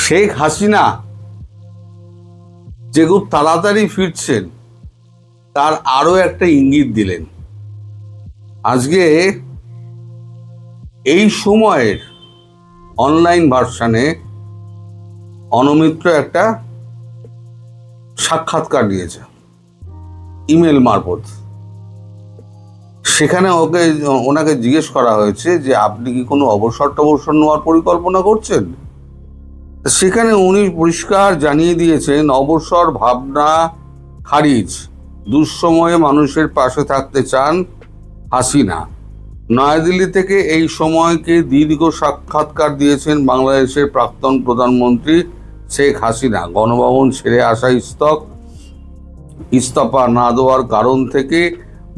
শেখ হাসিনা যে খুব তাড়াতাড়ি ফিরছেন তার আরো একটা ইঙ্গিত দিলেন। আজকে এই সময়ের অনলাইন ভার্সানে অনমিত্র একটা সাক্ষাৎকার দিয়েছে ইমেল মারফত। সেখানে ওনাকে জিজ্ঞেস করা হয়েছে যে আপনি কি কোনো অবসর টবসর নেওয়ার পরিকল্পনা করছেন। সেখানে উনি পরিষ্কার জানিয়ে দিয়েছেন অবসর ভাবনা খারিজ, দুঃসময়ে মানুষের পাশে থাকতে চান হাসিনা। নয়াদিল্লি থেকে এই সময়কে দীর্ঘ সাক্ষাৎকার দিয়েছেন বাংলাদেশের প্রাক্তন প্রধানমন্ত্রী শেখ হাসিনা। গণভবন ছেড়ে আসা ইস্তফা না দেওয়ার কারণ থেকে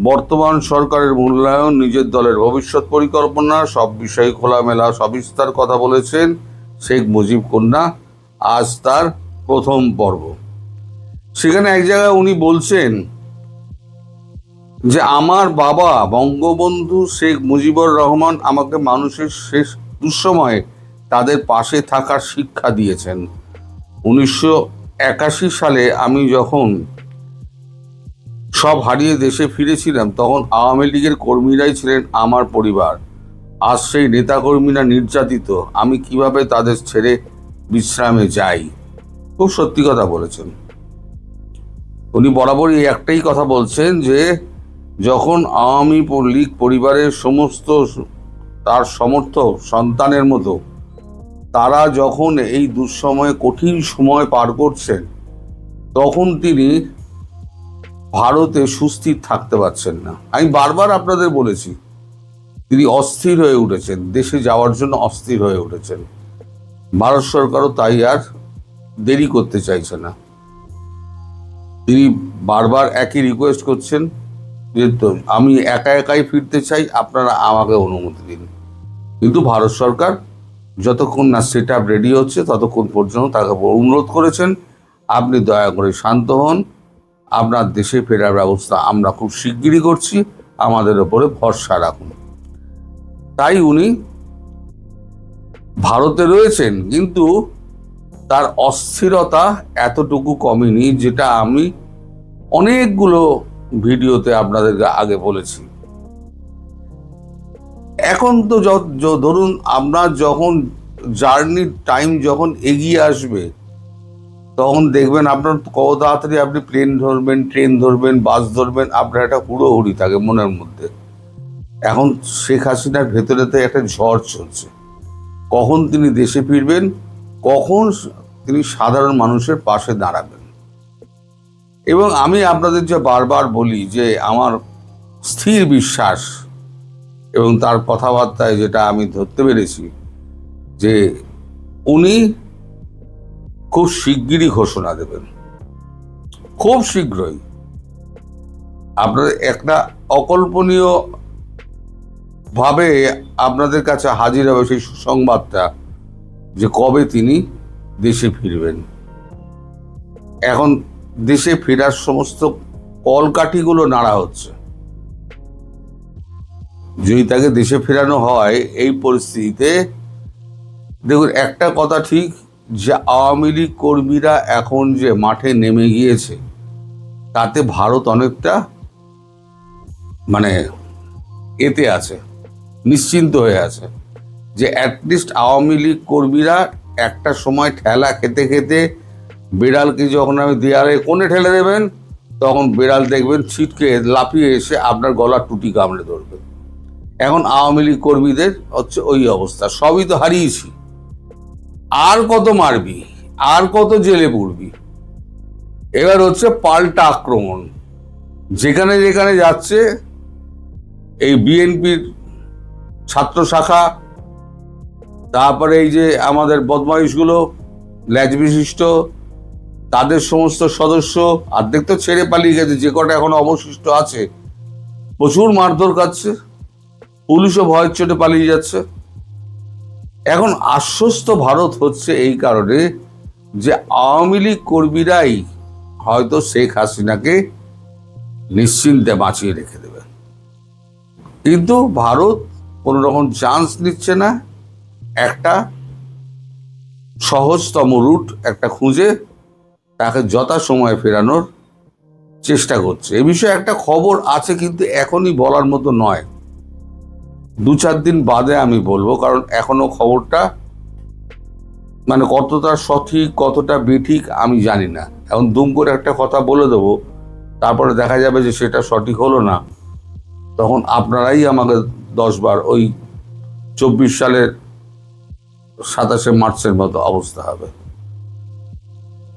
বর্তমান সরকারের মূল্যায়ন, নিজের দলের ভবিষ্যৎ পরিকল্পনা সব বিষয়ে খোলামেলা সবিস্তার কথা বলেছেন শেখ মুজিব কন্যা। আজ তার প্রথম পর্ব। সেখানে এক জায়গায় উনি বলছেন যে আমার বাবা বঙ্গবন্ধু শেখ মুজিবুর রহমান আমাকে মানুষের শেষ দুঃসময়ে তাদের পাশে থাকার শিক্ষা দিয়েছেন। 1981 সালে আমি যখন সব হারিয়ে দেশে ফিরেছিলাম তখন আওয়ামী লীগের কর্মীরাই ছিলেন আমার পরিবার। আজ সেই নেতাকর্মীরা নির্যাতিত, আমি কিভাবে তাদের ছেড়ে বিশ্রামে যাই। খুব সত্যি কথা বলেছেন উনি। বরাবরই একটাই কথা বলছেন যে যখন আওয়ামী লীগ পরিবারের সমস্ত তার সমর্থক সন্তানের মতো তারা যখন এই দুঃসময়ে কঠিন সময় পার করছেন তখন তিনি ভারতে সুস্থির থাকতে পারছেন না। আমি বারবার আপনাদের বলেছি তিনি অস্থির হয়ে উঠেছেন, দেশে যাওয়ার জন্য অস্থির হয়ে উঠেছেন। ভারত সরকারও তাই আর দেরি করতে চাইছে না। তিনি বারবার একই রিকোয়েস্ট করছেন যে আমি একাই ফিরতে চাই, আপনারা আমাকে অনুমতি দিন। কিন্তু ভারত সরকার যতক্ষণ না সেট আপ রেডি হচ্ছে ততক্ষণ পর্যন্ত তাকে অনুরোধ করেছেন আপনি দয়া করে শান্ত হন, আপনার দেশে ফেরার ব্যবস্থা আমরা খুব শিগগিরই করছি, আমাদের ওপরে ভরসা রাখুন। তাই উনি ভারতে রয়েছেন, কিন্তু তার অস্থিরতা এতটুকু কমেনি, যেটা আমি অনেকগুলো ভিডিওতে আপনাদেরকে আগে বলেছি। এখন তো ধরুন আপনার যখন জার্নির টাইম যখন এগিয়ে আসবে তখন দেখবেন আপনার কত তাড়াতাড়ি আপনি প্লেন ধরবেন, ট্রেন ধরবেন, বাস ধরবেন, আপনার একটা হুড়োহুড়ি থাকে মনের মধ্যে। এখন শেখ হাসিনার ভেতরেতে একটা ঝড় চলছে, কখন তিনি দেশে ফিরবেন, কখন তিনি সাধারণ মানুষের পাশে দাঁড়াবেন। এবং আমি আপনাদের যে বারবার বলি যে আমার স্থির বিশ্বাস এবং তার কথাবার্তায় যেটা আমি ধরতে পেরেছি যে উনি খুব শিগগিরই ঘোষণা দেবেন, খুব শীঘ্রই। আপনাদের একটা অকল্পনীয় ভাবে আপনাদের কাছে হাজির হবে সেই সুসংবাদটা যে কবে তিনি দেশে ফিরবেন। এখন দেশে ফেরার সমস্ত কলকাঠিগুলো নাড়া হচ্ছে। যদি তাকে দেশে ফেরানো হয় এই পরিস্থিতিতে, দেখুন একটা কথা ঠিক যে আওয়ামী লীগ কর্মীরা এখন যে মাঠে নেমে গিয়েছে তাতে ভারত অনেকটা এতে আছে, নিশ্চিন্ত হয়ে আছে যে অ্যাটলিস্ট আওয়ামী লীগ কর্মীরা একটা সময় ঠেলা খেতে খেতে বিড়ালকে যখন আমি দেয়ালে কোণে ঠেলে দেবেন তখন বিড়াল দেখবেন ছিটকে লাফিয়ে এসে আপনার গলার টুটি কামড়ে ধরবে। এখন আওয়ামী লীগ কর্মীদের হচ্ছে ওই অবস্থা। সবই তো হারিয়েছি, আর কত মারবি, আর কত জেলে পড়বি। এবার হচ্ছে পাল্টা আক্রমণ। যেখানে যেখানে যাচ্ছে এই বিএনপির ছাত্র শাখা, তারপরে এই যে আমাদের বদমাইশগুলো ল্যাজ বিশিষ্ট তাদের সমস্ত সদস্য অর্ধেক তো ছেড়ে পালিয়ে গেছে, যে কটা এখন অবশিষ্ট আছে প্রচুর মারধর খাচ্ছে, পুলিশও ভয়ের চোটে পালিয়ে যাচ্ছে। এখন আশ্বস্ত ভারত হচ্ছে এই কারণে যে আওয়ামী লীগ কর্মীরাই হয়তো শেখ হাসিনাকে নিশ্চিন্তে বাঁচিয়ে রেখে দেবে। কিন্তু ভারত কোনো রকম চান্স নিচ্ছে না একটা সহজতম রুট একটা খুঁজে তাকে যথাসময়ে ফেরানোর চেষ্টা করছে। এ বিষয়ে একটা খবর আছে, কিন্তু এখনই বলার মতো নয়, 2-4 দিন বাদে আমি বলবো, কারণ এখনো খবরটা মানে কতটা সঠিক কতটা বেঠিক আমি জানি না। এখন দুম করে একটা কথা বলে দেবো, তারপরে দেখা যাবে যে সেটা সঠিক হলো না, তখন আপনারাই আমাকে 10 বার ওই 24 সালের 27শে মার্চের মতো অবস্থা হবে।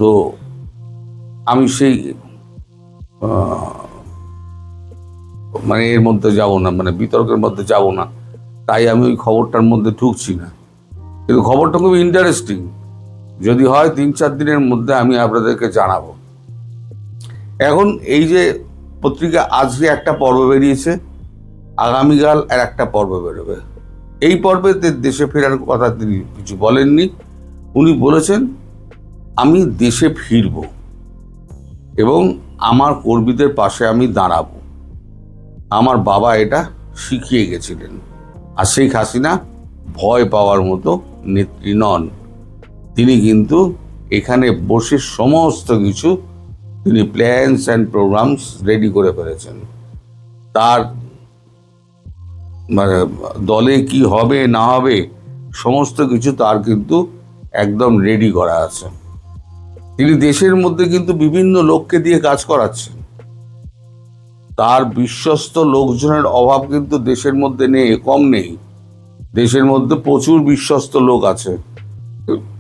তো আমি সেই মানে এর মধ্যে যাব না, মানে বিতর্কের মধ্যে যাব না, তাই আমি ওই খবরটার মধ্যে ঢুকছি না। কিন্তু খবরটা খুব ইন্টারেস্টিং, যদি হয় 3-4 দিনের মধ্যে আমি আপনাদেরকে জানাবো। এখন এই যে পত্রিকা আজকে একটা পর্ব বেরিয়েছে, আগামীকাল আর একটা পর্ব বেরোবে। এই পর্বে দেশে ফেরার কথা তিনি কিছু বলেননি। উনি বলেছেন আমি দেশে ফিরব এবং আমার কর্মীদের পাশে আমি দাঁড়াবো। আমার বাবা এটা শিখিয়ে গেছিলেন। আর শেখ হাসিনা ভয় পাওয়ার মতো নেত্রী নন। তিনি কিন্তু এখানে বসে সমস্ত কিছু তিনি প্ল্যানস অ্যান্ড প্রোগ্রামস রেডি করে ফেলেছেন। তার মানে দলে কি হবে না হবে সমস্ত কিছু তার কিন্তু একদম রেডি করা আছে। তিনি দেশের মধ্যে কিন্তু বিভিন্ন লোককে দিয়ে কাজ করাচ্ছেন। তার বিশ্বস্ত লোকজনের অভাব কিন্তু দেশের মধ্যে নেই, কম নেই। দেশের মধ্যে প্রচুর বিশ্বস্ত লোক আছে,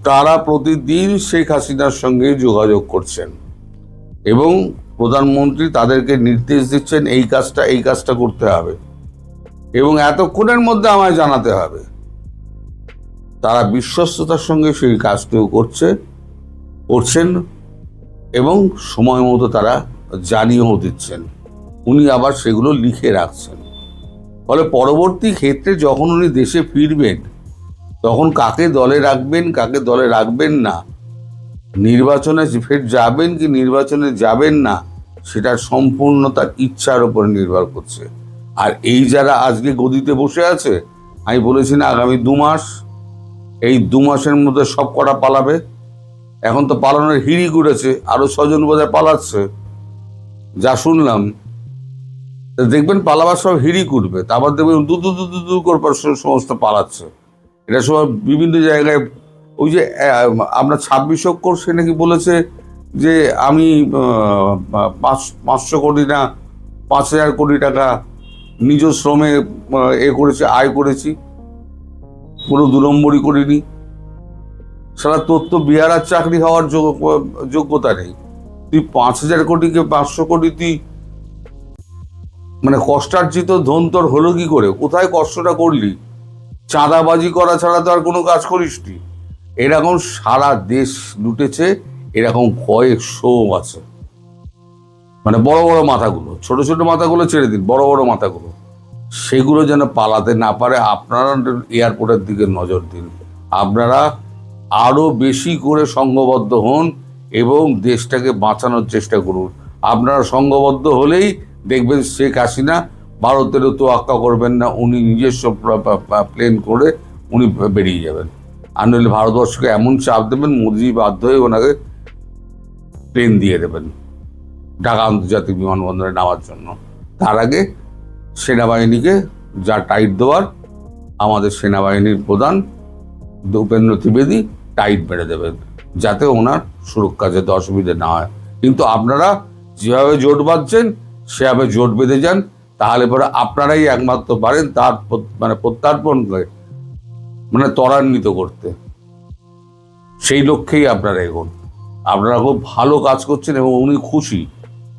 তারা প্রতিদিন শেখ হাসিনার সঙ্গে যোগাযোগ করছেন এবং প্রধানমন্ত্রী তাদেরকে নির্দেশ দিচ্ছেন এই কাজটা করতে হবে এবং এতক্ষণের মধ্যে আমায় জানাতে হবে। তারা বিশ্বস্ততার সঙ্গে সেই কাজটিও করছেন এবং সময় মতো তারা জানিয়েও দিচ্ছেন। উনি আবার সেগুলো লিখে রাখছেন। ফলে পরবর্তী ক্ষেত্রে যখন উনি দেশে ফিরবেন, তখন কাকে দলে রাখবেন কাকে দলে রাখবেন না, নির্বাচনে ফের যাবেন কি নির্বাচনে যাবেন না, সেটা সম্পূর্ণ তার ইচ্ছার উপর নির্ভর করছে। আর এই যারা আজকে গদিতে বসে আছে, আমি বলেছি না আগামী 2 মাস, এই 2 মাসের মধ্যে সব কটা পালাবে। এখন তো পালানোর হিড়ি করেছে, আরো 6 জন বোধহয় পালাচ্ছে যা শুনলাম। দেখবেন পালাবার সব হিড়ি করবে, তারপর দেখবেন দু করবার সমস্ত পালাচ্ছে। এটা সব বিভিন্ন জায়গায়। ওই যে আমরা 26 অক্ষর সে নাকি বলেছে যে আমি 500 কোটি না 5000 কোটি টাকা নিজ শ্রমে আয় করেছি, কোনো 2 নম্বরই করিনি। সারা তোর তো বিহার চাকরি হওয়ার যোগ্যতা নেই, তুই 5000 কোটিকে 500 কোটি তুই মানে কষ্টার্জিত ধন তোর হলো কি করে? কোথায় কষ্টটা করলি? চাঁদাবাজি করা ছাড়া তো আর কোনো কাজ করিসনি। এরকম সারা দেশ লুটেছে, এরকম কয়েকশো আছে। মানে বড় বড় মাথাগুলো, ছোট ছোট মাথাগুলো ছেড়ে দিন, বড় বড় মাথাগুলো, সেগুলো যেন পালাতে না পারে। আপনারা এয়ারপোর্টের দিকে নজর দিন, আপনারা আরো বেশি করে সংঘবদ্ধ হন এবং দেশটাকে বাঁচানোর চেষ্টা করুন। আপনারা সংঘবদ্ধ হলেই দেখবেন শেখ হাসিনা ভারতেরও তোয়াক্কা করবেন না, উনি নিজস্ব প্লেন করে উনি বেরিয়ে যাবেন। আর নইলে ভারতবর্ষকে এমন চাপ দেবেন, মোদিজি বাধ্য হয়ে ওনাকে প্লেন দিয়ে দেবেন ঢাকা আন্তর্জাতিক বিমানবন্দরে নামার জন্য। তার আগে সেনাবাহিনীকে যা টাইট দেওয়ার, আমাদের সেনাবাহিনীর প্রধান উপেন্দ্র ত্রিবেদী টাইট মেরে দেবেন, যাতে ওনার সুরক্ষা যাতে অসুবিধে না হয়। কিন্তু আপনারা যেভাবে জোট বাঁধছেন সেভাবে জোট বেঁধে যান, তাহলে পরে আপনারাই একমাত্র পারেন তার মানে প্রত্যার্পণ করে মানে ত্বরান্বিত করতে। সেই লক্ষ্যেই আপনারা এগোন। আপনারা খুব ভালো কাজ করছেন এবং উনি খুশি,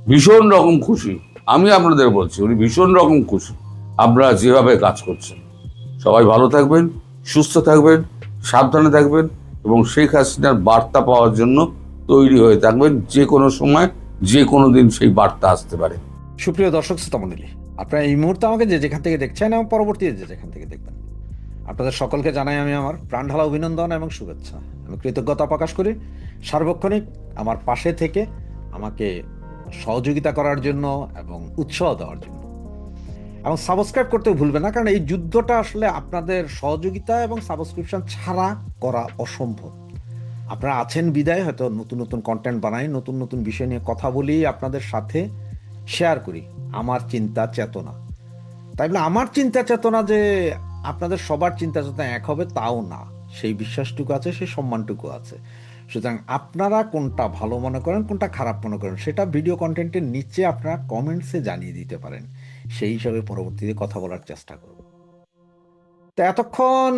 ভীষণ রকম খুশি। আমি আপনাদের বলছি উনি ভীষণ রকম খুশি আপনারা যেভাবে কাজ করছেন। সবাই ভালো থাকবেন, সুস্থ থাকবেন, সাবধানে থাকবেন এবং শেখ হাসিনার বার্তা পাওয়ার জন্য তৈরি হয়ে থাকবেন। যে কোনো সময় যে কোনো দিন সেই বার্তা আসতে পারে। সুপ্রিয় দর্শক শ্রোতামণ্ডলী, আপনারা এই মুহূর্তে আমাকে যে যেখান থেকে দেখছেন এবং পরবর্তীতে যে যেখান থেকে দেখবেন, আপনাদের সকলকে জানাই আমি আমার প্রাণঢালা অভিনন্দন এবং শুভেচ্ছা। আমি কৃতজ্ঞতা প্রকাশ করি সার্বক্ষণিক আমার পাশে থেকে আমাকে সহযোগিতা করার জন্য এবং উৎসাহ দেওয়ার জন্য। এবং সাবস্ক্রাইব করতেও ভুলবেন না, কারণ এই যুদ্ধটা আসলে আপনাদের সহযোগিতা এবং সাবস্ক্রিপশন ছাড়া করা অসম্ভব। আপনারা আছেন বিদায় হয়তো নতুন নতুন কন্টেন্ট বানাই, নতুন নতুন বিষয় নিয়ে কথা বলি, আপনাদের সাথে শেয়ার করি আমার চিন্তা চেতনা। তাই বলে আমার চিন্তা চেতনা যে আপনাদের সবার চিন্তা চেতনা এক হবে তাও না, সেই বিশ্বাসটুকু আছে, সেই সম্মানটুকু আছে। সুতরাং আপনারা কোনটা ভালো মনে করেন, কোনটা খারাপ মনে করেন, সেটা ভিডিও কন্টেন্টের নিচে আপনারা কমেন্টসে জানিয়ে দিতে পারেন। সেই হিসাবে পরবর্তীতে কথা বলার চেষ্টা করব। তো এতক্ষণ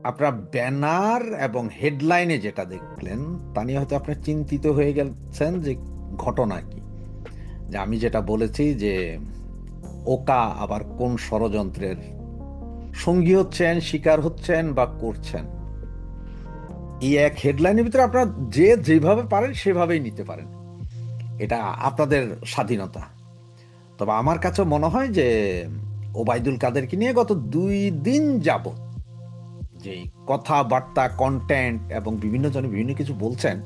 আপনার ব্যানার এবং হেডলাইনে যেটা দেখলেন তা নিয়ে হয়তো আপনার চিন্তিত হয়ে গেছেন যে ঘটনা কি, যে আমি যেটা বলেছি যে ওকা আবার কোন ষড়যন্ত্রের সঙ্গী হচ্ছেন, শিকার হচ্ছেন বা করছেন। এই এক হেডলাইনের ভিতরে আপনারা যে যেভাবে পারেন সেভাবেই নিতে পারেন, এটা আপনাদের স্বাধীনতা। তবে আমার কাছে মনে হয় যে ওবায়দুল কাদেরকে নিয়ে গত 2 দিন যাবত যে কথাবার্তা, কন্টেন্ট এবং বিভিন্ন জনে বিভিন্ন কিছু বলছেন,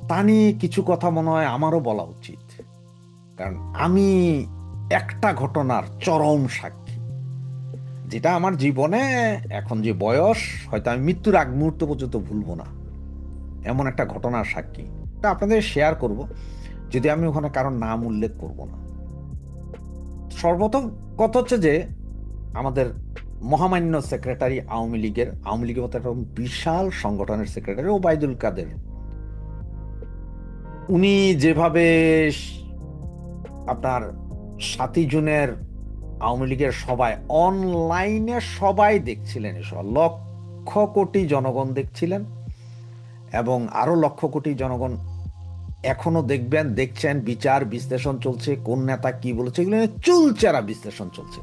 তা নিয়ে কিছু কথা মনে হয় আমারও বলা উচিত। কারণ আমি একটা ঘটনার চরম সাক্ষী, যেটা আমার জীবনে এখন যে বয়স, হয়তো আমি মৃত্যুর আগ মুহূর্ত পর্যন্ত ভুলবো না, এমন একটা ঘটনার সাক্ষী। এটা আপনাদের শেয়ার করব, যদি আমি ওখানে কারণ নাম উল্লেখ করব না। সর্বপ্রথম কথা হচ্ছে যে আমাদের মহামান্য সেক্রেটারি আওয়ামী লীগের মতো একটা বিশাল সংগঠনের সেক্রেটারি ওবায়দুল কাদের, উনি যেভাবে আপনার 7ই জুনের আওয়ামী লীগের সবাই অনলাইনে সবাই দেখছিলেন, এসব লক্ষ কোটি জনগণ দেখছিলেন এবং আরো লক্ষ কোটি জনগণ এখনো দেখবেন, দেখছেন, বিচার বিশ্লেষণ চলছে, কোন নেতা কি বলেছে, এগুলো নিয়ে চুলচেরা বিশ্লেষণ চলছে।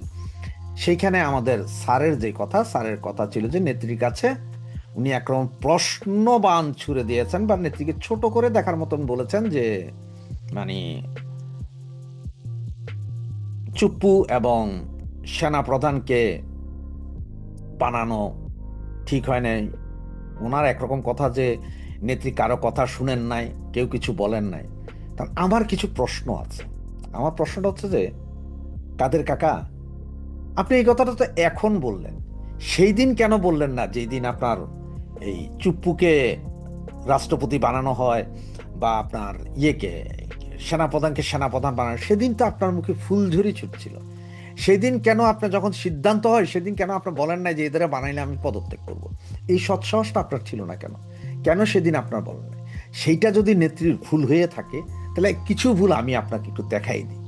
সেইখানে আমাদের স্যারের কথা ছিল যে নেত্রীর কাছে উনি একরকম প্রশ্নবাণ ছুড়ে দিয়েছেন বা নেত্রীকে ছোট করে দেখার মতন বলেছেন যে মানে চুপ্পু এবং সেনাপ্রধানকে বানানো ঠিক হয় নাই। ওনার একরকম কথা যে নেত্রী কারো কথা শুনেন নাই, কেউ কিছু বলেন নাই। তা আমার কিছু প্রশ্ন আছে। আমার প্রশ্নটা হচ্ছে যে কাদের কাকা, আপনি এই কথাটা তো এখন বললেন, সেই দিন কেন বললেন না যেই দিন আপনার এই চুপ্পুকে রাষ্ট্রপতি বানানো হয় বা আপনার সেনাপ্রধানকে সেনাপ্রধান বানানো, সেদিন তো আপনার মুখে ফুলঝুরি ছুটছিল। সেদিন কেন আপনার যখন সিদ্ধান্ত হয় সেদিন কেন আপনি বলেন না যে এদের বানাইলে আমি পদত্যাগ করব? এই সৎসাহসটা আপনার ছিল না কেন? কেন সেদিন আপনার বলেন না? সেইটা যদি নেত্রীর ভুল হয়ে থাকে তাহলে কিছু ভুল আমি আপনাকে একটু দেখাই দিই।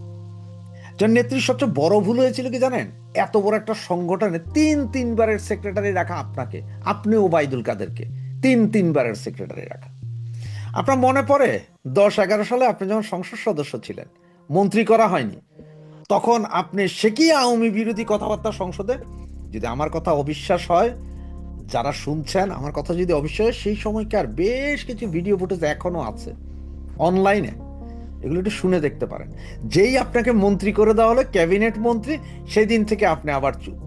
যার নেত্রীর সবচেয়ে বড় ভুল হয়েছিল কি জানেন? এত বড় একটা সংগঠনে 3 বারের সেক্রেটারি রাখা, আপনি ওবায়দুল কাদেরকে 3 বারের সেক্রেটারি রাখা। আপনার মনে পড়ে 10-11 সালে আপনি যখন সংসদ সদস্য ছিলেন, মন্ত্রী করা হয়নি, তখন আপনি সে কি আওয়ামী বিরোধী কথাবার্তা সংসদে? যদি আমার কথা অবিশ্বাস হয়, যারা শুনছেন আমার কথা যদি অবিশ্বাস হয়, সেই সময়কার বেশ কিছু ভিডিও ফুটেজ এখনো আছে অনলাইনে, এগুলো একটু শুনে দেখতে পারেন। যেই আপনাকে মন্ত্রী করে দেওয়া হলো, ক্যাবিনেট মন্ত্রী, সেই দিন থেকে আপনি আবার চুপ।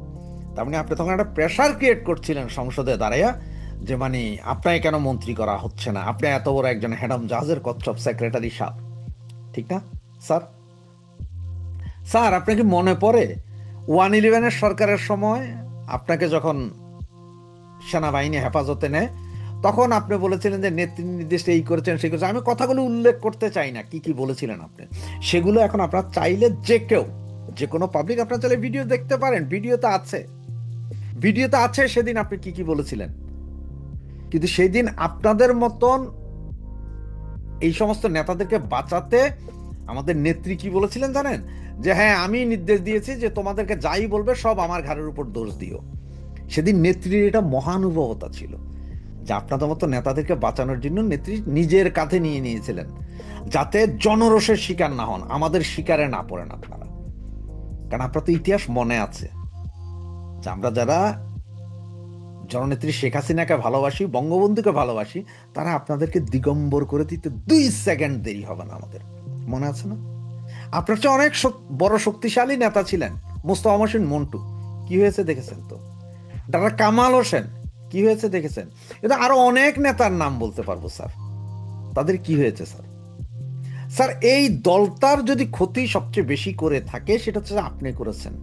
তার মানে আপনি তখন একটা প্রেশার ক্রিয়েট করছিলেন সংসদে দাঁড়াইয়া যে মানে আপনাকে কেন মন্ত্রী করা হচ্ছে না, আপনি এত বড় একজন হেডম জাহাজের কচ্ছপ সেক্রেটারি সাহেব, ঠিক না স্যার? স্যার আপনার কি মনে পড়ে 111-এর সরকারের সময় আপনাকে যখন সেনাবাহিনী হেফাজতে নেয়, তখন আপনি বলেছিলেন যে নেত্রী নির্দেশে এই করেছেন, সেই করেছেন। আমি কথাগুলো উল্লেখ করতে চাই না কি কি বলেছিলেন আপনি, সেগুলো এখন আপনার চাইলে যে কেউ, যে কোনো পাবলিক আপনার চাইলে ভিডিও দেখতে পারেন, ভিডিওতে আছে সেদিন আপনি কি কি বলেছিলেন। কিন্তু সেই দিন আপনাদের মতন এই সমস্ত নেতাদেরকে বাঁচাতে আমাদের নেত্রী কি বলেছিলেন জানেন? যে হ্যাঁ, আমি নির্দেশ দিয়েছি যে তোমাদেরকে যাই বলবে সব আমার ঘাড়ের উপর দোষ দিও। সেদিন নেত্রীর এটা মহানুভবতা ছিল যে আপনাদের মতো নেতাদেরকে বাঁচানোর জন্য নেত্রী নিজের কাঁধে নিয়ে নিয়েছিলেন, যাতে জনরোষের শিকার না হন, আমাদের শিকারে না পড়েন আপনারা। কারণ আপনার তো ইতিহাস মনে আছে যে আমরা যারা জননেত্রী শেখ হাসিনাকে ভালোবাসি, বঙ্গবন্ধুকে ভালোবাসি, তারা আপনাদেরকে দিগম্বর করে দিতে 2 সেকেন্ড দেরি হবে না আমাদের, মনে আছে না? আপনার চেয়ে অনেক বড় শক্তিশালী নেতা ছিলেন মোস্তফা মহসিন মন্টু, কি হয়েছে দেখেছেন তো? ডক্টর কামাল হোসেন, কি হয়েছে দেখেছেন? এটা আরো অনেক নেতার নাম বলতে পারবো স্যার, তাদের কি হয়েছে স্যার? স্যার এই দলটার যদি ক্ষতি সবচেয়ে বেশি করে থাকে সেটা হচ্ছে আপনি করেছেন।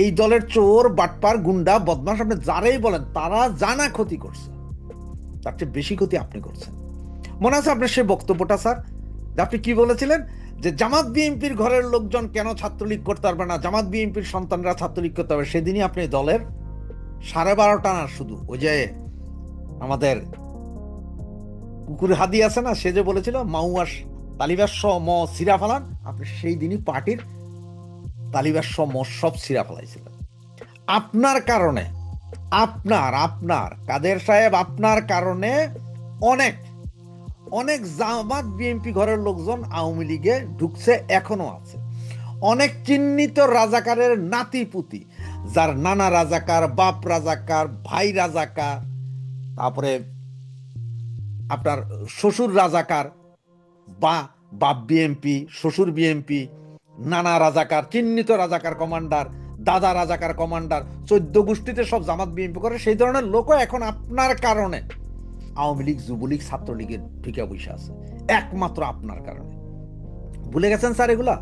এই দলের চোর, বাটপার, গুন্ডা, বদমাশ, আপনি যারাই বলেন, তারা জানা ক্ষতি করছে। তার চেয়ে বেশি ক্ষতি আপনি করছেন। মনে আছে আপনার সেই বক্তব্যটা স্যার, যে আপনি কি বলেছিলেন যে জামাত বিএনপির ঘরের লোকজন কেন ছাত্রলীগ করতে পারবে না, জামাত বিএনপির সন্তানরা ছাত্রলীগ করতে পারবে। সেদিনই আপনি দলের 12:30 না, শুধু ওই যে আমাদের কুকুর হাদি আছে না, সে যে বলেছিল মাউয়াস তালিবাস ম সিরা ফালান, আপনি সেই দিনই পার্টির তালিবাস ম সব সিরা ফেলাইছিলেন আপনার কারণে। আপনার কাদের সাহেব, আপনার কারণে অনেক অনেক জামাত বিএনপি ঘরের লোকজন আওয়ামী লীগে ঢুকছে, এখনো আছে। অনেক চিহ্নিত রাজাকারের নাতিপুতি, যার নানা রাজাকার, বাপ রাজাকার, ভাই রাজাকার, তারপরে আপনার শ্বশুর রাজাকার, বা বাপ বিএমপি, শ্বশুর বিএমপি, নানা রাজাকার, চিহ্নিত রাজাকার কমান্ডার, দাদা রাজাকার কমান্ডার, 14 গোষ্ঠীতে সব জামাত বিএনপি করে। সেই ধরনের লোকও এখন আপনার কারণে আওয়ামী লীগ, যুবলীগ, ছাত্রলীগের ঢুকে বসে আছে, একমাত্র আপনার কারণে। ভুলে গেছেন স্যার এগুলা?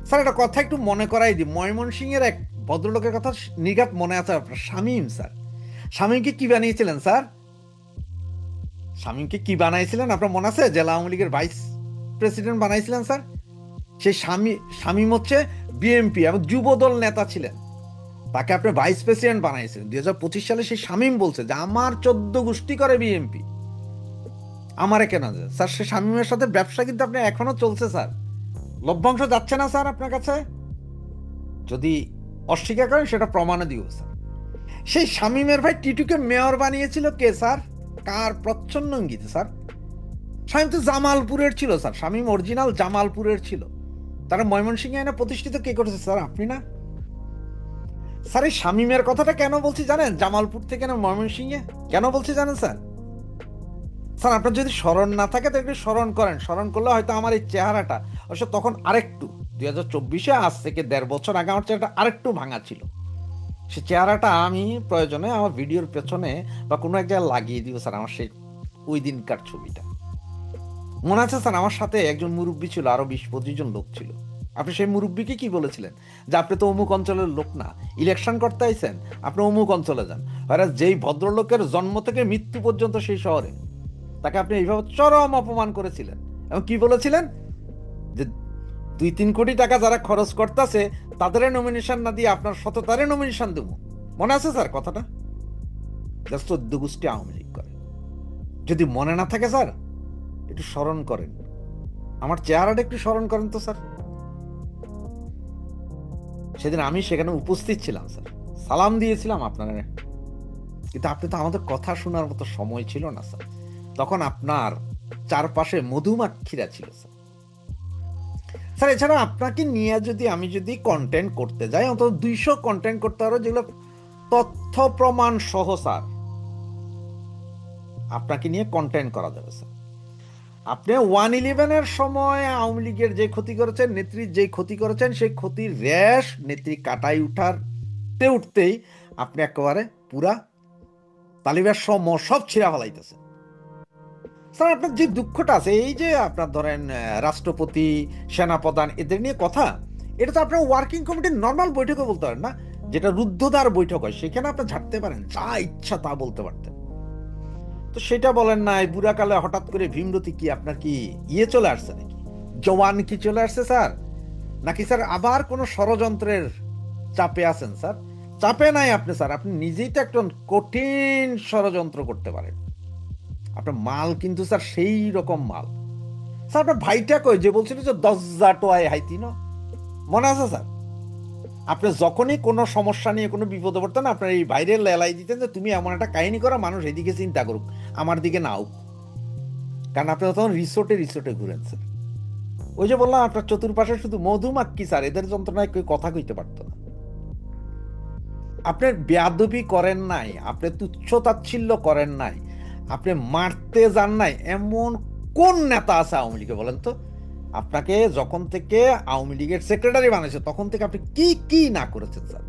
স্যার একটা কথা একটু মনে করাই দিই, ময়মনসিংহের এক ভদ্রলোকের কথা নিগাত মনে আছে আপনার, শামীম স্যার। শামীমকে কি বানিয়েছিলেন স্যার? শামীমকে কি বানাইছিলেন আপনার মনে আছে? জেলা আওয়ামী লীগের ভাইস প্রেসিডেন্ট বানাইছিলেন স্যার। সেই শামীম হচ্ছে বিএনপি এবং যুবদল নেতা ছিলেন, তাকে আপনি ভাইস প্রেসিডেন্ট বানাইছিলেন 2025 সালে। সেই শামীম বলছে যে আমার 14 গোষ্ঠী করে বিএনপি, আমারে কেন যায় স্যার? সে শামীমের সাথে ব্যবসা কিন্তু আপনি এখনো চলছে স্যার, লভ্যাংশ যাচ্ছে না স্যার আপনার কাছে? যদি অস্বীকার করেন সেটা প্রমাণও দিব স্যার। সেই শামীমের ভাই টিটুকে মেয়র বানিয়েছিল কে স্যার? কার প্রচ্ছন্ন ইঙ্গিতে স্যার? শামীম তো জামালপুরের ছিল স্যার, শামীম অরিজিনাল জামালপুরের ছিল। তারা ময়মনসিংহে এনে প্রতিষ্ঠিত কে করেছে স্যার? আপনি না স্যার? এই শামীমের কথাটা কেন বলছি জানেন? জামালপুর থেকে না ময়মনসিংহে কেন বলছি জানেন স্যার? স্যার আপনার যদি স্মরণ না থাকে তো একটু স্মরণ করেন, স্মরণ করলে হয়তো আমার এই চেহারাটা, অবশ্য তখন আরেকটু 2024-এ, আজ থেকে 1.5 বছর আগে আমার চেহারাটা আরেকটু ভাঙা ছিল। সে চেহারাটা আমি প্রয়োজনে আমার ভিডিওর পেছনে বা কোনো এক জায়গায় লাগিয়ে দিব স্যার, আমার সেই ওই দিনকার ছবিটা মনে আছে স্যার? আমার সাথে একজন মুরব্বী ছিল, আরো 20-25 জন লোক ছিল। আপনি সেই মুরব্বীকে কি বলেছিলেন? যে আপনি তো অমুক অঞ্চলের লোক না, ইলেকশন করতে আইছেন, আপনি অমুক অঞ্চলে যান। আর যেই ভদ্রলোকের জন্ম থেকে মৃত্যু পর্যন্ত সেই শহরে, তাকে আপনি এইভাবে চরম অপমান করেছিলেন এবং কি বলেছিলেন? যে 2-3 কোটি টাকা যারা খরচ করতেছে তাদের নমিনেশন না দিয়ে আপনার সততারে নমিনেশন দেবো। মনে আছে স্যার কথাটা? 14 গোষ্ঠী আওয়ামী লীগ করে। যদি মনে না থাকে স্যার একটু স্মরণ করেন, আমার চেহারাটা একটু স্মরণ করেন তো স্যার। সেদিন আমি সেখানে উপস্থিত ছিলাম স্যার, সালাম দিয়েছিলাম আপনারা, কিন্তু আপনি তো আমাদের কথা শোনার মতো সময় ছিল না স্যার। তখন আপনার চারপাশে মধুমাক্ষীরা ছিল স্যার। স্যার এছাড়া আপনাকে নিয়ে আমি যদি কন্টেন্ট করতে যাই, অন্তত 200 কন্টেন্ট করতে পারো যেগুলো তথ্য প্রমাণ সহ স্যার, আপনাকে নিয়ে কন্টেন্ট করা যাবে স্যার। আপনি 111-এর সময় আওয়ামী লীগের যে ক্ষতি করেছেন, নেত্রীর যে ক্ষতি করেছেন, সেই ক্ষতির র্যাশ নেত্রী কাটাই উঠতেই আপনি একেবারে পুরা তালিবাস সব ছিঁড়া ফেলাইতেছেন স্যার। আপনার যে দুঃখটা আছে, এই যে আপনার ধরেন রাষ্ট্রপতি, সেনাপ্রধান এদের নিয়ে কথা, এটা তো আপনার ওয়ার্কিং কমিটির নর্মাল বৈঠকে বলতে পারেন না, যেটা রুদ্ধদ্বার বৈঠক হয়, সেখানে আপনি ঝাড়তে পারেন, যা ইচ্ছা তা বলতে পারতেন। তো সেটা বলেন না। এই বুড়াকালে হঠাৎ করে ভীমরতি কি আপনার কি চলে আসছে নাকি? জওয়ান কি চলে আসছে স্যার? নাকি স্যার আবার কোন ষড়যন্ত্রের চাপে আছেন স্যার? চাপে নাই আপনি স্যার, আপনি নিজেই তো একটা কঠিন ষড়যন্ত্র করতে পারেন। আপনার মাল কিন্তু স্যার সেই রকম মাল স্যার। আপনার ভাইটা কই যে বলছিল যে 10,000 টোয়ায় হাইতি না, মনে আছে স্যার? আপনি যখনই কোনো সমস্যা নিয়ে কোনো বিপদে পড়তেন, আপনার এই বাইরে লেলাই দিতেন যে তুমি এমন একটা কাহিনী করো, মানুষ এদিকে চিন্তা করুক, আমার দিকে না হোক। কারণ আপনি তখন রিসোর্টে ঘুরেন স্যার। ওই যে বললাম আপনার চতুর্পাশে শুধু মধুমাক্ষী স্যার, এদের যন্ত্রণায় কেউ কথা কইতে পারতো না। আপনি বেয়াদবি করেন নাই, আপনি তুচ্ছ-তাচ্ছিল্য করেন নাই, আপনি মারতে যান নাই, এমন কোন নেতা আছে আওয়ামী লীগে বলেন তো? আপনাকে যখন থেকে আওয়ামী লীগের সেক্রেটারি বানাইছে তখন থেকে আপনি কি কি না করেছেন স্যার?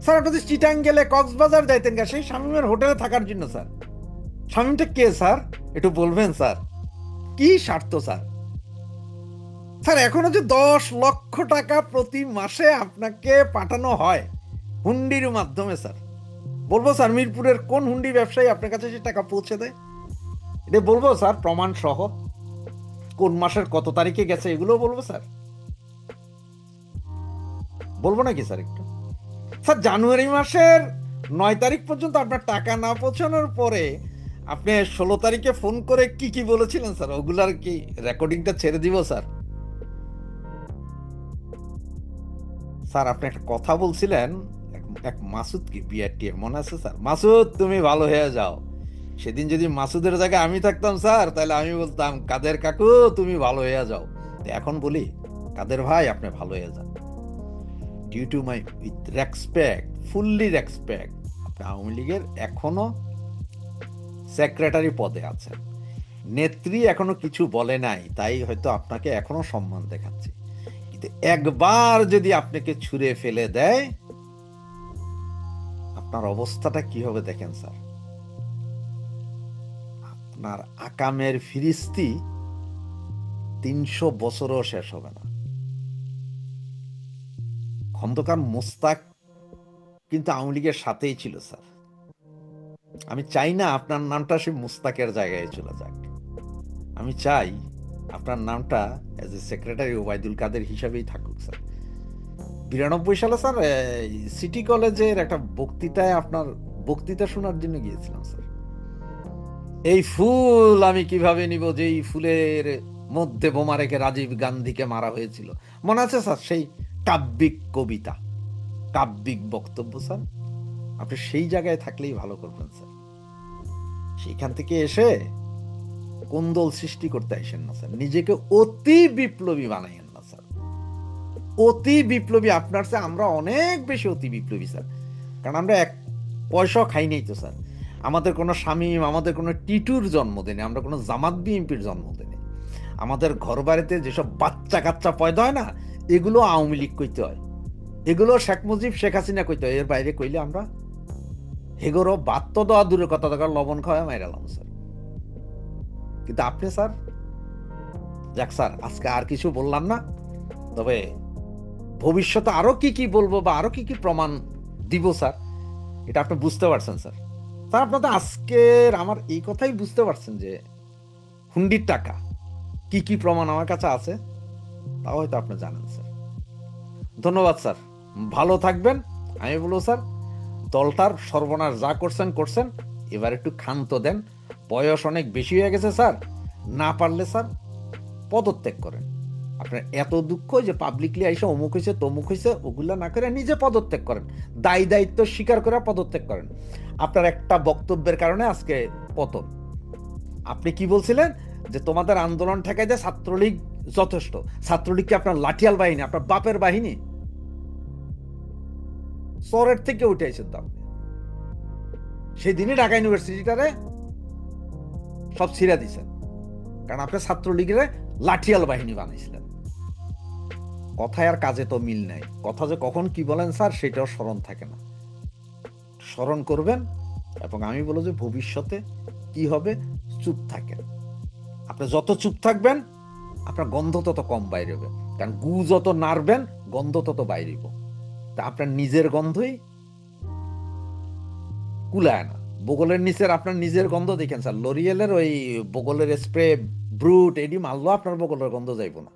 স্যার আপনি চিটাং গেলে কক্সবাজার যাইতেন গা সেই শামীমের হোটেলে থাকার জন্য স্যার। শামীমটা কে স্যার একটু বলবেন স্যার? কি স্বার্থ স্যার? স্যার এখনো যে 10 লক্ষ টাকা প্রতি মাসে আপনাকে পাঠানো হয় হুন্ডির মাধ্যমে স্যার, বলবো স্যার মিরপুরের কোন হুন্ডি ব্যবসায়ী আপনার কাছে সে টাকা পৌঁছে দেয়? এটা বলবো স্যার, প্রমাণ সহ কোন মাসের কত তারিখে গেছে এগুলো বলবো স্যার। বলবো নাকি স্যার একটু? স্যার জানুয়ারি মাসের 9 তারিখ পর্যন্ত আপনার টাকা না পৌঁছানোর পরে আপনি 16 তারিখে ফোন করে কি কি বলেছিলেন স্যার, ওগুলার কি রেকর্ডিংটা ছেড়ে দিব স্যার? স্যার আপনি একটা কথা বলছিলেন, এক মাসুদ কি বিআরটিএফ মনে আছে স্যার? মাসুদ তুমি ভালো হয়ে যাও। সেদিন যদি মাসুদের জায়গায় আমি থাকতাম স্যার, তাহলে আমি বলতাম কাদের কাকু তুমি ভালো হয়ে যাও। তো এখন বলি কাদের ভাই আপনি ভালো হয়ে যান। Due to my with respect, fully respect, আপনি আওয়ামী লীগের এখনো সেক্রেটারি পদে আছেন, নেত্রী এখনো কিছু বলে নাই, তাই হয়তো আপনাকে এখনো সম্মান দেখাচ্ছে। কিন্তু একবার যদি আপনাকে ছুঁড়ে ফেলে দেয়, আপনার অবস্থাটা কি হবে দেখেন স্যার। আপনার আকামের ফিরিস্তি 300 বছরও শেষ হবে না। খন্দকার মোস্তাক কিন্তু আওয়ামী লীগের সাথেই ছিল স্যার। আমি চাই না আপনার নামটা সে মুস্তাকের জায়গায় চলে যাক। আমি চাই আপনার নামটা as a secretary Obaidul Quader হিসাবেই থাকুক স্যার। 92 সালে স্যার সিটি কলেজের একটা বক্তৃতায় আপনার বক্তৃতা শোনার জন্য গিয়েছিলাম স্যার। এই ফুল আমি কিভাবে নিব, যে এই ফুলের মধ্যে বোমা রেখে রাজীব গান্ধীকে মারা হয়েছিল, মনে আছে স্যার? সেই কাব্যিক কবিতা, কাব্যিক বক্তব্য স্যার। আপনি সেই জায়গায় থাকলেই ভালো করবেন স্যার। সেইখান থেকে এসে কোন্দল সৃষ্টি করতে আসেন না স্যার, নিজেকে অতি বিপ্লবী বানাইয়েন না স্যার। অতি বিপ্লবী আপনার চেয়ে আমরা অনেক বেশি অতি বিপ্লবী স্যার। কারণ আমরা এক পয়সা খাই নাই তো স্যার। আমাদের কোনো শামীম, আমাদের কোনো টিটুর জন্মদিনে, আমরা কোনো জামাত বিএনপির জন্মদিনে, আমাদের ঘর বাড়িতে যেসব বাচ্চা কাচ্চা পয়দা হয় না, এগুলো আওয়ামী লীগ কইতে হয়, এগুলো শেখ মুজিব শেখ হাসিনা কইতে হয়। এর বাইরে কইলে আমরা হেগোরও বাত্য দেওয়া দূরের কথা, দরকার লবণ খাওয়া মাইরালাম স্যার। কিন্তু আপনি স্যার, যাক স্যার আজকে আর কিছু বললাম না, তবে ভবিষ্যতে আরো কি কি বলবো বা আরো কি কি প্রমাণ দিব স্যার, এটা আপনি বুঝতে পারছেন স্যার। স্যার আপনার তো আজকের আমার এই কথাই বুঝতে পারছেন যে হুন্ডির টাকা কি কি প্রমাণ আমার কাছে আছে, তাও হয়তো আপনি জানেন স্যার। ধন্যবাদ স্যার, ভালো থাকবেন। আমি বলবো স্যার, দলটার সর্বনাশ যা করছেন করছেন, এবার একটু ক্ষান্ত দেন। বয়স অনেক বেশি হয়ে গেছে স্যার, না পারলে স্যার পদত্যাগ করেন। আপনার এত দুঃখ যে পাবলিকলি আইসা অমুক হয়েছে তমুক হয়েছে, ওগুলা না করে নিজে পদত্যাগ করেন, দায়ী দায়িত্ব স্বীকার করে পদত্যাগ করেন। আপনার একটা বক্তব্যের কারণে আজকে পতন। আপনি কি বলছিলেন যে তোমাদের আন্দোলন ঠেকাই দেয় ছাত্রলীগ যথেষ্ট। ছাত্রলীগ কি আপনার লাঠিয়াল বাহিনী, আপনার বাপের বাহিনী? চরের থেকে উঠে আইছেন তো আপনি। সেদিনই ঢাকা ইউনিভার্সিটিটারে সব ছিঁড়া দিছেন, কারণ আপনি ছাত্রলীগের লাঠিয়াল বাহিনী বানাইছিলেন। কথায় আর কাজে তো মিল নাই। কথা যে কখন কি বলেন স্যার সেটাও স্মরণ থাকে না। স্মরণ করবেন, এবং আমি বলবো যে ভবিষ্যতে কি হবে, চুপ থাকেন। আপনি যত চুপ থাকবেন আপনার গন্ধ তত কম বাইরে হবে, কারণ গু যত নাড়বেন গন্ধ তত বাইরেব। তা আপনার নিজের গন্ধই কুলায় না। বগলের নিচের আপনার নিজের গন্ধ দেখেন স্যার, লরিয়েলের ওই বগলের স্প্রে ব্রুট এডি মারলো আপনার বগলের গন্ধ যাইব না।